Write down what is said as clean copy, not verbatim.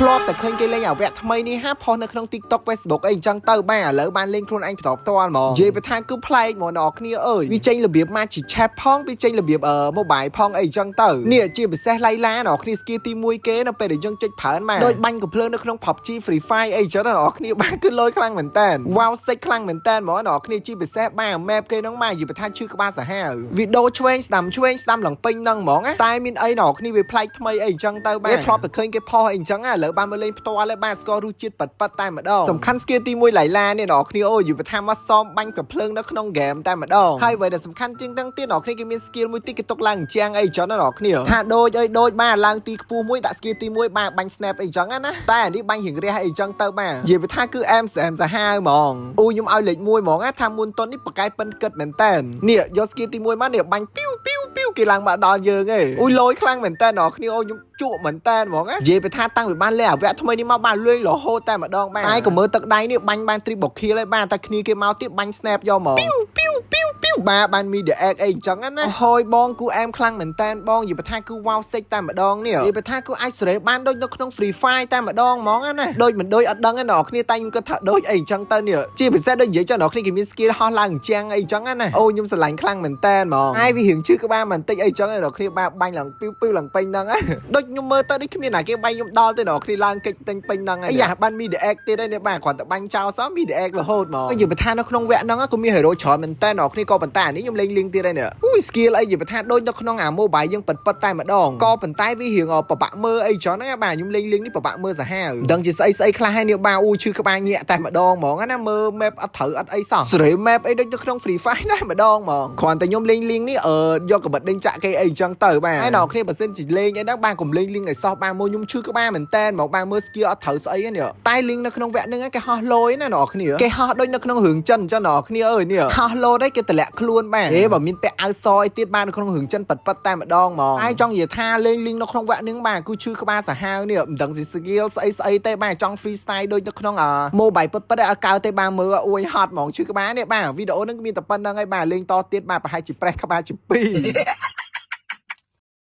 ធ្លាប់តែឃើញគេលេងអាវៈថ្មីនេះហាផុសនៅក្នុង TikTok Facebook អីអញ្ចឹងទៅបាទឥឡូវបានលេងខ្លួនឯងបន្តផ្ទាល់ហ្មងនិយាយទៅថាគឺប្លែកហ្មងអ្នកគ្នាអើយវាចេញរបៀបមកជា chat ផងវាចេញរបៀបmobile ផងអីអញ្ចឹងទៅនេះជាពិសេសឡៃឡាអ្នកគ្នាស្គីទី1គេនៅពេលដែលយើងចុចប្រើមកដូចបាញ់កំភ្លើងនៅក្នុង PUBG Free Fire អីអញ្ចឹងអ្នកគ្នាបាទគឺលយខ្លាំងមែនតើវ៉ាវសិចខ្លាំងមែនតើហ្មងអ្នកគ្នាជាពិសេសបាទ map គេហ្នឹងមកនិយាយថាឈឺក្បាលសាហាវវីដេអូឆ្វេងស្ដាំឡើងពេញហ្នឹងហ្មងតែមានអីអ្នកគ្នាវាប្លែកថ្មីអីអញ្ចឹងទៅបាទធ្លាប់តែឃើញគេផុសអីអញ្ចឹងឥឡូវបានមកលេងផ្ទាល់ហើយបាទស្គាល់រសជាតិប៉ិតតែម្ដងសំខាន់ស្គីទី1ឡៃឡានេះអ្នកគ្នាអូយយូរថាមកសមបាញ់កំភ្លើងនៅក្នុងហ្គេមតែម្ដងហើយអ្វីដែលសំខាន់ជាងទាំងទៀតអ្នកគ្នាគេមាន skill មួយតិចគេຕົកឡើងជាងអីចឹងណាអ្នកគ្នាថាដូចបាទឡើងទីខ្ពស់មួយដាក់ skill ទី1បាទបាញ់ snap អីចឹងណាតែអានេះបាញ់រៀងរះអីចឹងទៅបាទនិយាយថាគឺអែមសាហាវហ្មងអូខ្ញុំឲ្យលេខ1ហ្មងថាមុនតុននេះបកាយប៉ិនគិតមែនតើនេះយក skill ទី1មកនេះបាញ់ពីវគេឡើងមកដល់យើងឯងអូយលយខ្លាំងមែនតើអ្នកគ្នាអូខ្ញុំជក់មែនតើហ្មងនិយាយថាតាំងពីបានលេងអាវៈថ្មីនេះមកបានលុយរហូតតែម្ដងបាទតែក៏មើលទឹកដៃនេះបាញ់បាន triple kill ហើយបាទតែគ្នាគេមកទៀតបាញ់ snap យកហ្មងបាទបាន media egg អីអញ្ចឹងណាហយបងគូអែមខ្លាំងមែនតើបងនិយាយថាគឺ wow សិចតែម្ដងនេះនិយាយថាគឺអាចសេរីបានដូចនៅក្នុង Free Fire តែម្ដងហ្មងណាដូចមិនដូចអត់ដឹងទេអ្នកគ្នាតែខ្ញុំគិតថាដូចអីអញ្ចឹងទៅនេះជាពិសេសដូចនិយាយចឹងអ្នកគ្នាគេមាន skill ហោះឡើងជាងអីអញ្ចឹងណាអូខ្ញុំស្រឡាញ់ខ្លាំងមែនតើហ្មងហើយវារៀងជឿក្បាលបន្តិចអីអញ្ចឹងអ្នកគ្នាបាទបាញ់ឡើងពីវឡើងពេញហ្នឹងដូចខ្ញុំមើលទៅដូចគ្មានណាគេបាញ់ខ្ញុំដល់ទេអ្នកគ្នាឡើងកិច្ចពេញហ្នឹងអាយ៉ាបាន media egg ទៀតហើយនេះបាទគ្រាន់តែបាញ់ចោលសោះ media egg រហូតហ្មងនិយាយថានៅក្នុងវគ្គហ្នឹងក៏មាន hero ច្រើនមែនតើអ្នកគ្នាក៏ប៉ុន្តែអានេះខ្ញុំលេងទៀតហើយនេះអូយ skill អីនិយាយថាដូចនៅក្នុងអា mobile យើងប៉ិតតែម្ដងក៏ប៉ុន្តែវារៀងប្របាក់មើលអីច្រើនណាបាទខ្ញុំលេងនេះប្របាក់មើលសាហាវមិនដឹងជាស្អីខ្លះហើយនេះបាទអូឈឺក្បាលញាក់តែម្ដងហ្មងណាមើល map អត់ត្រូវអត់អីសោះសេរី map អីដូចនៅក្នុង Free Fire តែម្ដងហ្មងគ្រាន់តែខ្ញុំលេងនេះយកកបិតដេញចាក់គេអីចឹងទៅបាទហើយអ្នកគ្នាបើសិនជាលេងអីហ្នឹងបាទកុំលេងឲ្យសោះបាទមកខ្ញុំឈឺក្បាលមែនតើមកបាទមើល skill អត់ត្រូវស្អីនេះតែលេងនៅក្នុងវគ្គហ្នឹងគេហោះលយណាអ្នកគ្នាគេហោះដូចនៅក្នុងរឿងចិនចឹងអ្នកគ្នាអើយនេះហោះលយđấyគេតម្លាក់ខ្លួនបាទហេបើមានពាក់អាវសអីទៀតបាទនៅក្នុងរឿងចិនប៉ិតតែម្ដងហ្មងហើយចង់និយាយថាលេងនៅក្នុងវគ្គហ្នឹងបាទគឺឈឺក្បាលសាហាវនេះមិនដឹងពី skill ស្អីទេបាទចង់ freestyle ដូចនៅក្នុងmobile ប៉ិតអត់កើទេបាទមើលអួយហត់ហ្មងឈឺក្បាលនេះបាទវីដេអូហ្នឹងមានតែប៉ុណ្្នឹងហើយបាទលេងតទៀតបាទប្រហែលជាប្រេះក្បាលជា2